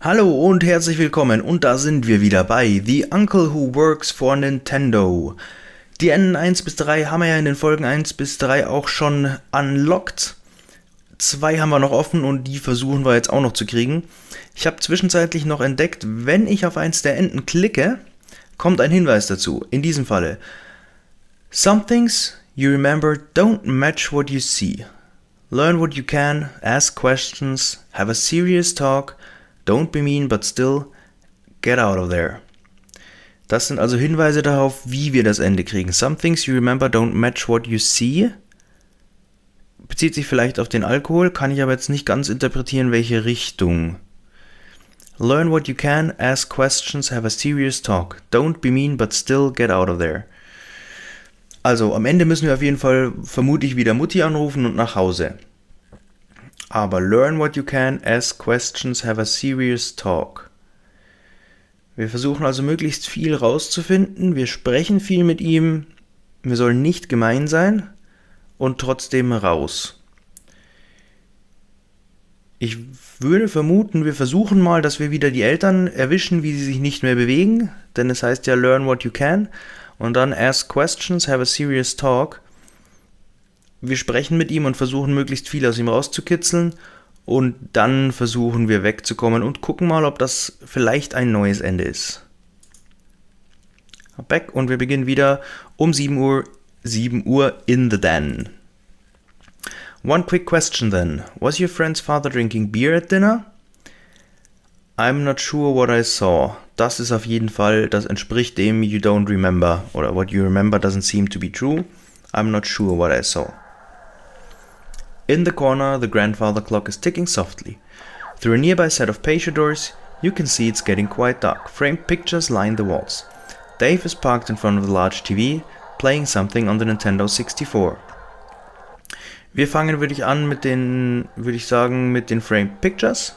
Hallo und herzlich willkommen und da sind wir wieder bei The Uncle Who Works for Nintendo. Die Enden 1 bis 3 haben wir ja in den Folgen 1 bis 3 auch schon unlocked. 2 haben wir noch offen und die versuchen wir jetzt auch noch zu kriegen. Ich habe zwischenzeitlich noch entdeckt, wenn ich auf eins der Enden klicke, kommt ein Hinweis dazu. In diesem Falle: Some things you remember don't match what you see. Learn what you can, ask questions, have a serious talk. Don't be mean, but still get out of there. Das sind also Hinweise darauf, wie wir das Ende kriegen. Some things you remember don't match what you see. Bezieht sich vielleicht auf den Alkohol, kann ich aber jetzt nicht ganz interpretieren, welche Richtung. Learn what you can, ask questions, have a serious talk. Don't be mean, but still get out of there. Also am Ende müssen wir auf jeden Fall vermutlich wieder Mutti anrufen und nach Hause. Aber learn what you can, ask questions, have a serious talk. Wir versuchen also möglichst viel rauszufinden, wir sprechen viel mit ihm, wir sollen nicht gemein sein und trotzdem raus. Ich würde vermuten, wir versuchen mal, dass wir wieder die Eltern erwischen, wie sie sich nicht mehr bewegen, denn es heißt ja learn what you can und dann ask questions, have a serious talk. Wir sprechen mit ihm und versuchen möglichst viel aus ihm rauszukitzeln und dann versuchen wir wegzukommen und gucken mal, ob das vielleicht ein neues Ende ist. Back und wir beginnen wieder um 7 Uhr in the den. One quick question then. Was your friend's father drinking beer at dinner? I'm not sure what I saw. Das ist auf jeden Fall, das entspricht dem you don't remember oder what you remember doesn't seem to be true. I'm not sure what I saw. In the corner, the grandfather clock is ticking softly. Through a nearby set of patio doors, you can see it's getting quite dark. Framed pictures line the walls. Dave is parked in front of the large TV, playing something on the Nintendo 64. Wir fangen, würde ich sagen, mit den Framed Pictures.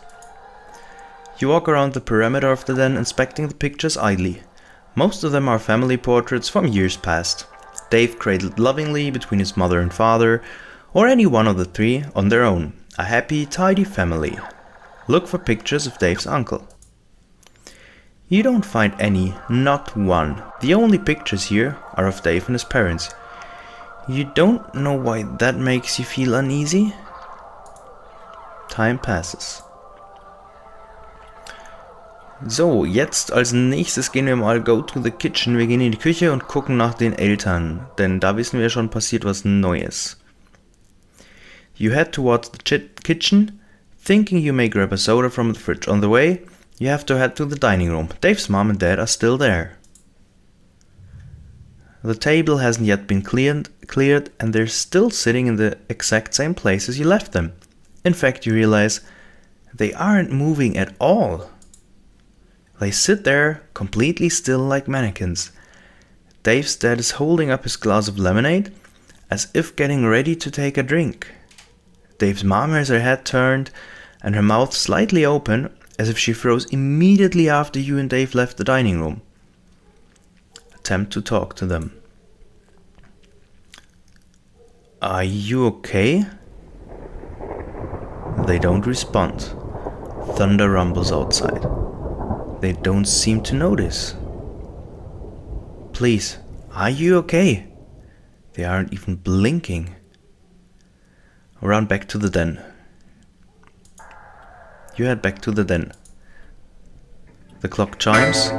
You walk around the perimeter of the den, inspecting the pictures idly. Most of them are family portraits from years past. Dave cradled lovingly between his mother and father, or any one of the three on their own. A happy, tidy family. Look for pictures of Dave's uncle. You don't find any, not one. The only pictures here are of Dave and his parents. You don't know why that makes you feel uneasy? Time passes. So, jetzt als nächstes gehen wir mal go to the kitchen. Wir gehen in die Küche und gucken nach den Eltern, denn da wissen wir schon, passiert was Neues. You head towards the kitchen, thinking you may grab a soda from the fridge. On the way, you have to head to the dining room. Dave's mom and dad are still there. The table hasn't yet been cleared and they're still sitting in the exact same place as you left them. In fact, you realize they aren't moving at all. They sit there, completely still like mannequins. Dave's dad is holding up his glass of lemonade, as if getting ready to take a drink. Dave's mom has her head turned and her mouth slightly open, as if she froze immediately after you and Dave left the dining room. Attempt to talk to them. Are you okay? They don't respond. Thunder rumbles outside. They don't seem to notice. Please, are you okay? They aren't even blinking. Run back to the den. You head back to the den. The clock chimes.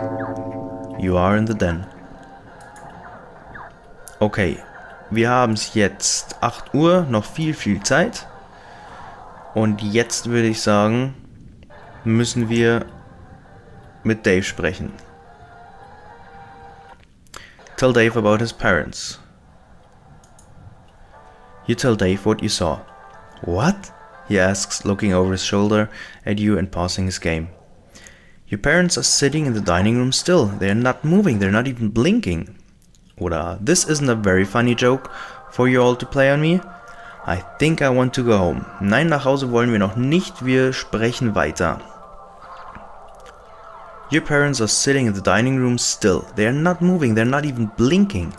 You are in the den. Okay, wir haben es jetzt 8 Uhr, noch viel Zeit. Und jetzt würde ich sagen, müssen wir mit Dave sprechen. Tell Dave about his parents. You tell Dave what you saw. What? He asks, looking over his shoulder at you and pausing his game. Your parents are sitting in the dining room still. They're not moving, they're not even blinking. Oder, this isn't a very funny joke for you all to play on me. I think I want to go home. Nein, nach Hause wollen wir noch nicht, wir sprechen weiter. Your parents are sitting in the dining room still. They're not moving, they're not even blinking.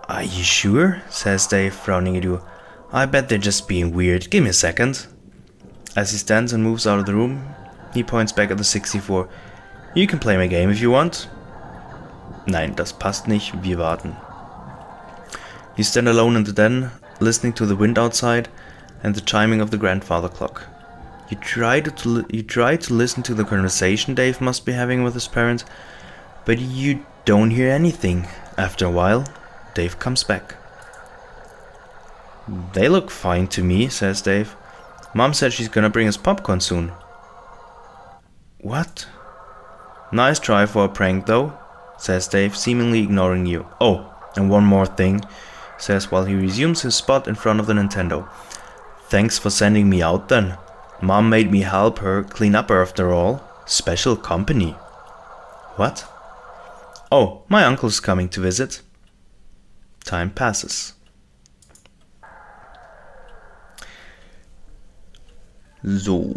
Are you sure? Says Dave, frowning at you. I bet they're just being weird. Give me a second. As he stands and moves out of the room, he points back at the 64. You can play my game if you want. Nein, das passt nicht, wir warten. You stand alone in the den, listening to the wind outside and the chiming of the grandfather clock. You try to listen to the conversation Dave must be having with his parents, but you don't hear anything. After a while, Dave comes back. They look fine to me, says Dave. Mom said she's gonna bring us popcorn soon. What? Nice try for a prank though, says Dave, seemingly ignoring you. Oh, and one more thing, says while he resumes his spot in front of the Nintendo. Thanks for sending me out then. Mom made me help her clean up after all. Special company. What? Oh, my uncle's coming to visit. Time passes. So.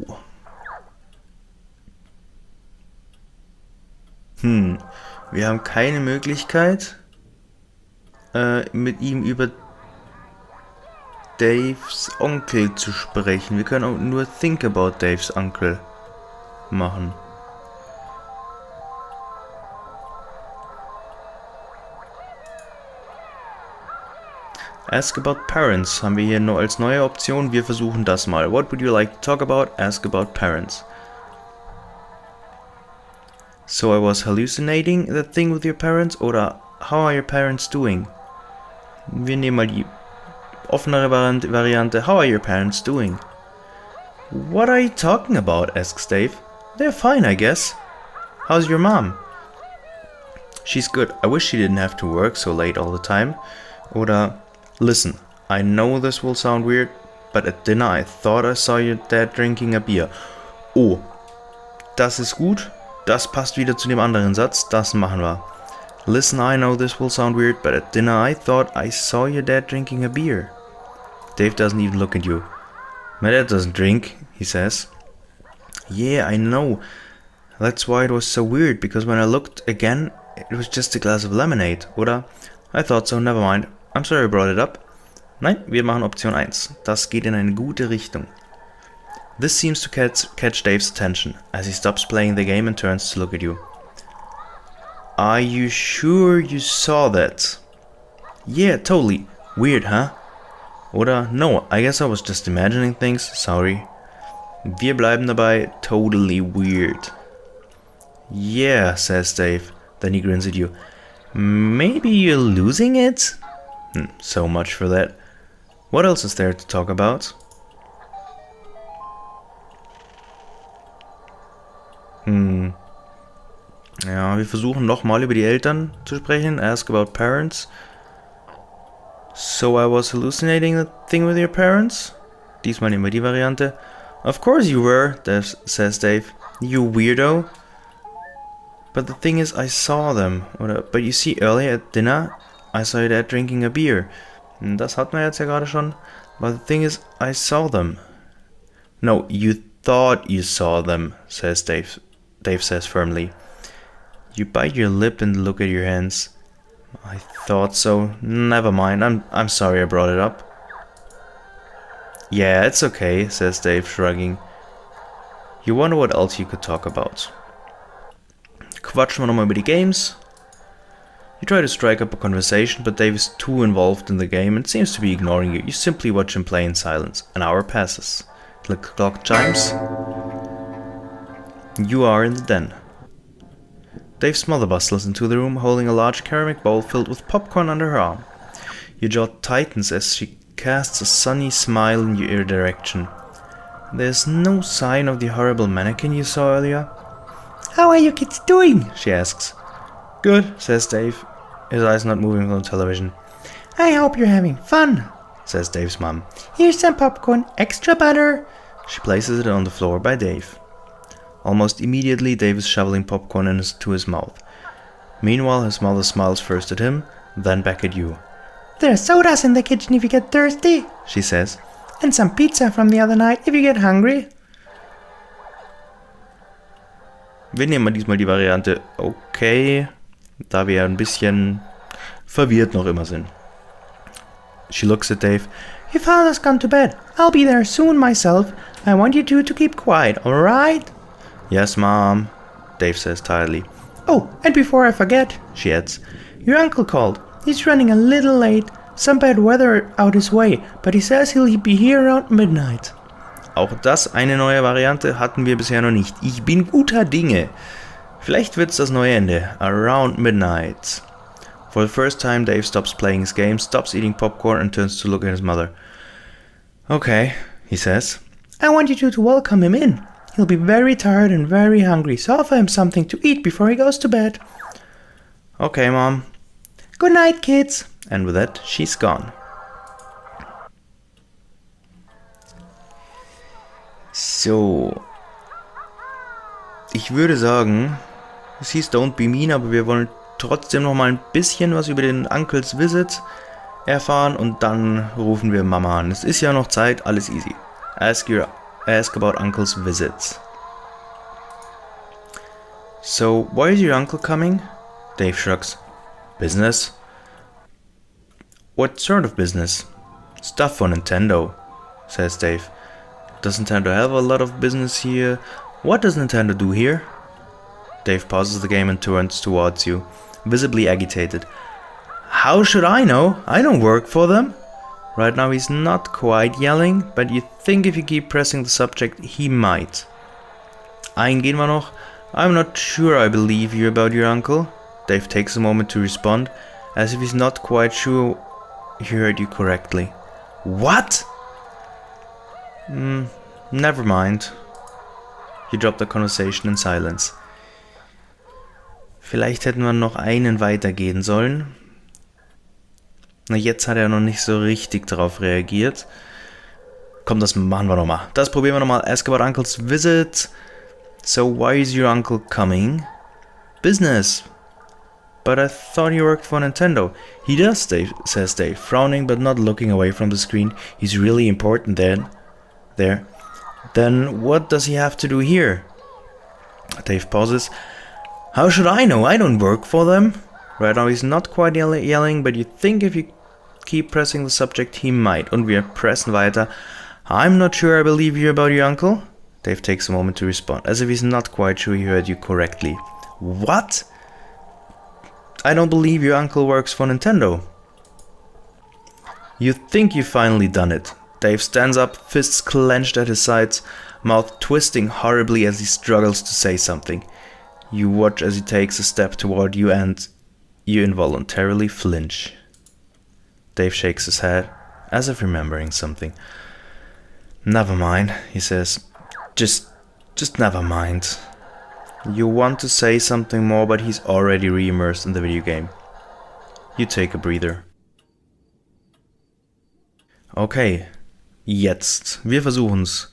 Wir haben keine Möglichkeit, mit ihm über Daves Onkel zu sprechen. Wir können auch nur Think About Daves Uncle machen. Ask About Parents haben wir hier nur als neue Option. Wir versuchen das mal. What would you like to talk about? Ask About Parents. So I was hallucinating that thing with your parents? Oder how are your parents doing? Wir nehmen mal die offenere Variante. How are your parents doing? What are you talking about? Asks Dave. They're fine, I guess. How's your mom? She's good. I wish she didn't have to work so late all the time. Oder listen, I know this will sound weird, but at dinner I thought I saw your dad drinking a beer. Oh, das ist gut. Das passt wieder zu dem anderen Satz. Das machen wir. Listen, I know this will sound weird, but at dinner I thought I saw your dad drinking a beer. Dave doesn't even look at you. My dad doesn't drink, he says. Yeah, I know. That's why it was so weird, because when I looked again, it was just a glass of lemonade, oder? I thought so, never mind. I'm sorry I brought it up. Nein, wir machen Option 1. Das geht in eine gute Richtung. This seems to catch Dave's attention, as he stops playing the game and turns to look at you. Are you sure you saw that? Yeah, totally. Weird, huh? Oder, no, I guess I was just imagining things, sorry. Wir bleiben dabei, totally weird. Yeah, says Dave. Then he grins at you. Maybe you're losing it? So much for that. What else is there to talk about? Ja, wir versuchen nochmal über die Eltern zu sprechen. Ask about parents. So I was hallucinating the thing with your parents? Diesmal nehmen wir die Variante. Of course you were, says Dave. You weirdo. But the thing is, I saw them. But you see, earlier at dinner, I saw your dad drinking a beer. Das hatten wir jetzt ja gerade schon. But the thing is, I saw them. No, you thought you saw them, says Dave. Dave says firmly. You bite your lip and look at your hands. I thought so. Never mind. I'm sorry I brought it up. Yeah, it's okay, says Dave, shrugging. You wonder what else you could talk about. Quatschen wir nochmal über die Games. You try to strike up a conversation, but Dave is too involved in the game and seems to be ignoring you. You simply watch him play in silence. An hour passes. The clock chimes. You are in the den. Dave's mother bustles into the room, holding a large ceramic bowl filled with popcorn under her arm. Your jaw tightens as she casts a sunny smile in your direction. There's no sign of the horrible mannequin you saw earlier. How are you kids doing? She asks. Good, says Dave, his eyes not moving from the television. I hope you're having fun, says Dave's mom. Here's some popcorn, extra butter. She places it on the floor by Dave. Almost immediately, Dave is shoveling popcorn into his mouth. Meanwhile, his mother smiles first at him, then back at you. There are sodas in the kitchen if you get thirsty, she says. And some pizza from the other night if you get hungry. Wir nehmen mal diesmal die Variante okay, da wir ein bisschen verwirrt noch immer sind. She looks at Dave. Your father's gone to bed. I'll be there soon myself. I want you two to keep quiet, alright? Yes, Mom, Dave says tiredly. Oh, and before I forget, she adds, your uncle called. He's running a little late. Some bad weather out his way, but he says he'll be here around midnight. Auch das eine neue Variante hatten wir bisher noch nicht. Ich bin guter Dinge. Vielleicht wird's das neue Ende. Around midnight. For the first time, Dave stops playing his game, stops eating popcorn and turns to look at his mother. Okay, he says. I want you two to welcome him in. He'll be very tired and very hungry, so offer him something to eat before he goes to bed. Okay, Mom. Good night, kids. And with that, she's gone. So. Ich würde sagen, es hieß Don't Be Mean, aber wir wollen trotzdem noch mal ein bisschen was über den Uncles Visit erfahren und dann rufen wir Mama an. Es ist ja noch Zeit, alles easy. Ask about Uncle's visits. So, why is your uncle coming? Dave shrugs. Business? What sort of business? Stuff for Nintendo, says Dave. Does Nintendo have a lot of business here? What does Nintendo do here? Dave pauses the game and turns towards you, visibly agitated. How should I know? I don't work for them. Right now he's not quite yelling, but you think if you keep pressing the subject, he might. Eingehen wir noch. I'm not sure I believe you about your uncle. Dave takes a moment to respond, as if he's not quite sure he heard you correctly. What? Never mind. You drop the conversation in silence. Vielleicht hätten wir noch einen weitergehen sollen. Na, jetzt hat er noch nicht so richtig darauf reagiert. Komm, das machen wir nochmal. Das probieren wir nochmal. Ask about Uncle's visit. So, why is your uncle coming? Business. But I thought he worked for Nintendo. He does, Dave, says Dave, frowning but not looking away from the screen. He's really important then. There. Then what does he have to do here? Dave pauses. How should I know? I don't work for them. Right now he's not quite yelling, but you think if you keep pressing the subject, he might. Und wir pressen weiter. I'm not sure I believe you about your uncle. Dave takes a moment to respond, as if he's not quite sure he heard you correctly. What? I don't believe your uncle works for Nintendo. You think you've finally done it. Dave stands up, fists clenched at his sides, mouth twisting horribly as he struggles to say something. You watch as he takes a step toward you and you involuntarily flinch. Dave shakes his head, as if remembering something. Never mind, he says. Just never mind. You want to say something more, but he's already re-immersed in the video game. You take a breather. Okay, jetzt. Wir versuchen's.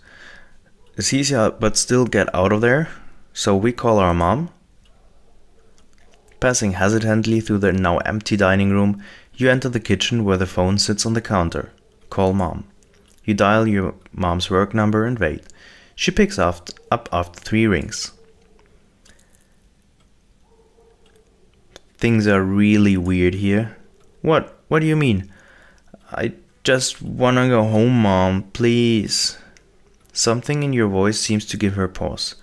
Es hieß ja, but still get out of there. So we call our mom. Passing hesitantly through the now empty dining room, you enter the kitchen where the phone sits on the counter. Call mom. You dial your mom's work number and wait. She picks up after 3 rings. Things are really weird here. What? What do you mean? I just wanna go home, Mom, please. Something in your voice seems to give her pause.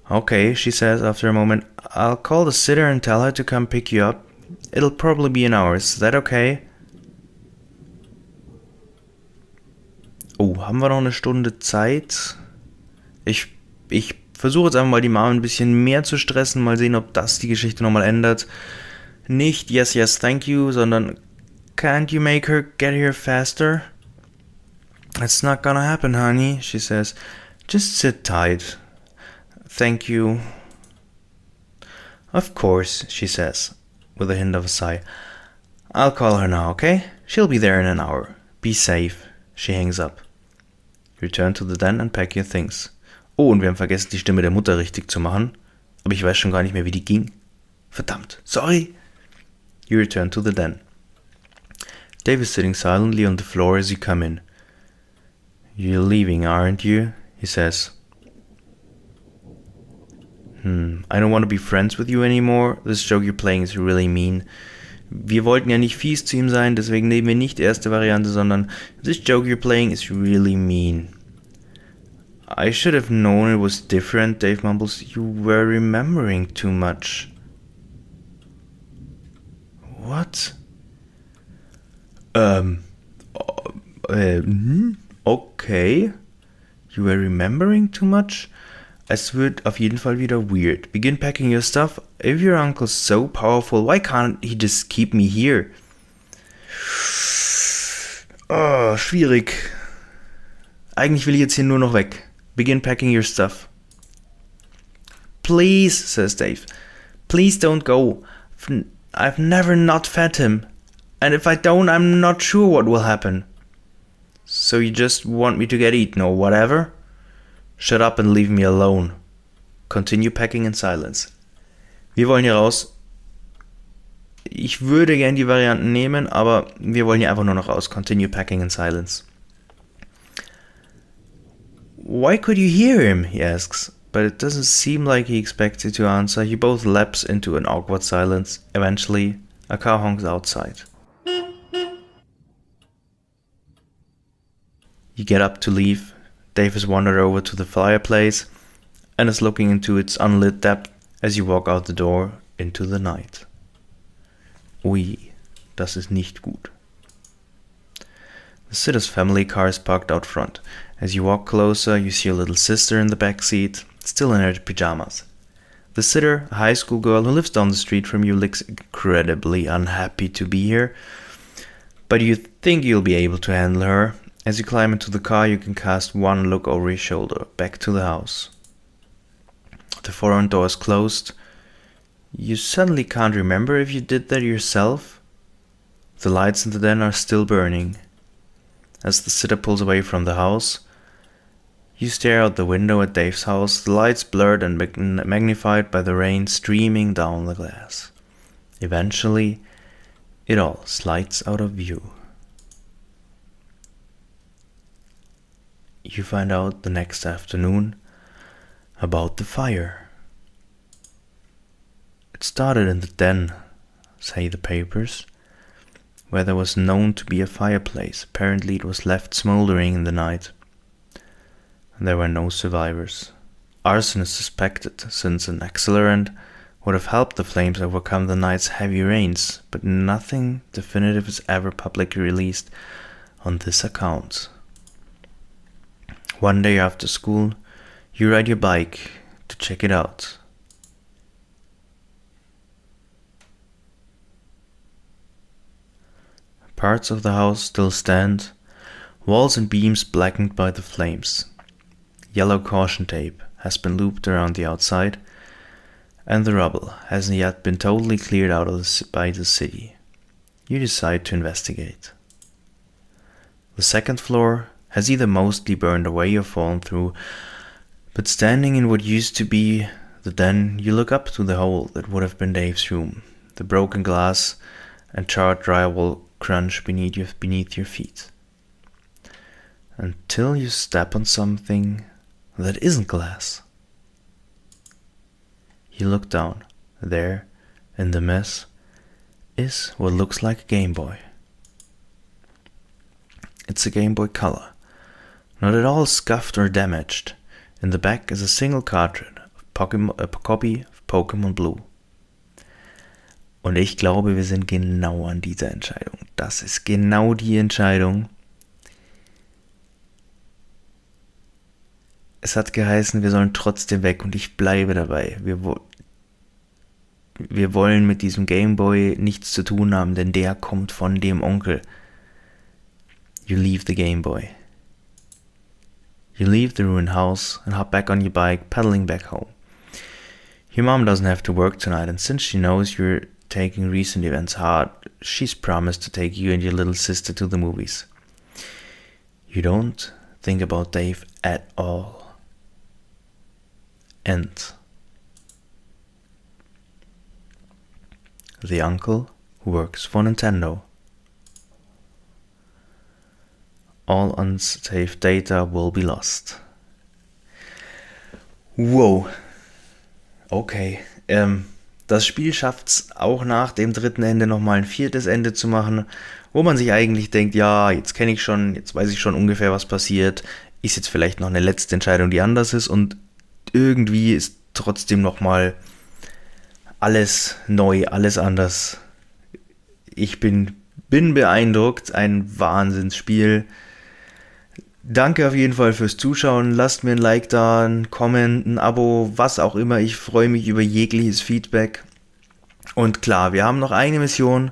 Okay, she says after a moment. I'll call the sitter and tell her to come pick you up. It'll probably be an hour. Is that okay? Oh, haben wir noch eine Stunde Zeit? Ich versuche jetzt einfach mal die Mama ein bisschen mehr zu stressen. Mal sehen, ob das die Geschichte nochmal ändert. Nicht yes, yes, thank you, sondern can't you make her get here faster? It's not gonna happen, honey, she says. Just sit tight. Thank you. Of course, she says, with a hint of a sigh. I'll call her now, okay? She'll be there in an hour. Be safe. She hangs up. Return to the den and pack your things. Oh, und wir haben vergessen, die Stimme der Mutter richtig zu machen. Aber ich weiß schon gar nicht mehr, wie die ging. Verdammt, sorry. You return to the den. Dave is sitting silently on the floor as you come in. You're leaving, aren't you? He says. I don't want to be friends with you anymore. This joke you're playing is really mean. Wir wollten ja nicht fies zu ihm sein, deswegen nehmen wir nicht die erste Variante, sondern this joke you're playing is really mean. I should have known it was different, Dave mumbles. You were remembering too much. What? Okay. You were remembering too much? Es wird auf jeden Fall wieder weird. Begin packing your stuff. If your uncle's so powerful, why can't he just keep me here? Oh, schwierig. Eigentlich will ich jetzt hier nur noch weg. Begin packing your stuff. Please, says Dave. Please don't go. I've never not fed him. And if I don't, I'm not sure what will happen. So you just want me to get eaten or whatever? Shut up and leave me alone. Continue packing in silence. Wir wollen hier raus. Ich würde gern die Varianten nehmen, aber wir wollen hier einfach nur noch raus. Continue packing in silence. Why could you hear him? He asks, but it doesn't seem like he expects you to answer. He both lapse into an awkward silence. Eventually, a car honks outside. You get up to leave. Dave has wandered over to the fireplace and is looking into its unlit depth as you walk out the door into the night. Ui, das ist nicht gut. The sitter's family car is parked out front. As you walk closer, you see your little sister in the back seat, still in her pajamas. The sitter, a high school girl who lives down the street from you, looks incredibly unhappy to be here, but you think you'll be able to handle her. As you climb into the car, you can cast one look over your shoulder, back to the house. The front door is closed. You suddenly can't remember if you did that yourself. The lights in the den are still burning. As the sitter pulls away from the house, you stare out the window at Dave's house, the lights blurred and magnified by the rain streaming down the glass. Eventually, it all slides out of view. You find out the next afternoon about the fire. It started in the den, say the papers, where there was known to be a fireplace. Apparently it was left smoldering in the night. There were no survivors. Arson is suspected, since an accelerant would have helped the flames overcome the night's heavy rains, but nothing definitive is ever publicly released on this account. One day after school, you ride your bike to check it out. Parts of the house still stand, walls and beams blackened by the flames. Yellow caution tape has been looped around the outside, and the rubble hasn't yet been totally cleared out by the city. You decide to investigate. The second floor has either mostly burned away or fallen through, but standing in what used to be the den, you look up to the hole that would have been Dave's room. The broken glass and charred drywall crunch beneath your feet. Until you step on something that isn't glass. You look down. There, in the mess, is what looks like a Game Boy. It's a Game Boy Color. Not at all scuffed or damaged. In the back is a single cartridge, a copy of Pokémon Blue. Und ich glaube, wir sind genau an dieser Entscheidung. Das ist genau die Entscheidung. Es hat geheißen, wir sollen trotzdem weg und ich bleibe dabei. Wir wollen mit diesem Gameboy nichts zu tun haben, denn der kommt von dem Onkel. You leave the Gameboy. You leave the ruined house and hop back on your bike, pedaling back home. Your mom doesn't have to work tonight, and since she knows you're taking recent events hard, she's promised to take you and your little sister to the movies. You don't think about Dave at all. And the uncle who works for Nintendo. All unsafe data will be lost. Wow. Okay. Das Spiel schafft es auch nach dem dritten Ende nochmal ein viertes Ende zu machen, wo man sich eigentlich denkt, ja, jetzt kenne ich schon, jetzt weiß ich schon ungefähr, was passiert, ist jetzt vielleicht noch eine letzte Entscheidung, die anders ist und irgendwie ist trotzdem nochmal alles neu, alles anders. Ich bin beeindruckt, ein Wahnsinnsspiel. Danke auf jeden Fall fürs Zuschauen. Lasst mir ein Like da, ein Comment, ein Abo, was auch immer. Ich freue mich über jegliches Feedback. Und klar, wir haben noch eine Mission.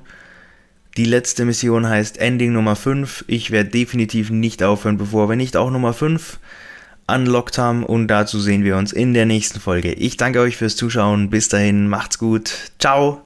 Die letzte Mission heißt Ende Nummer 5. Ich werde definitiv nicht aufhören, bevor wir nicht auch Nummer 5 unlocked haben. Und dazu sehen wir uns in der nächsten Folge. Ich danke euch fürs Zuschauen. Bis dahin, macht's gut. Ciao.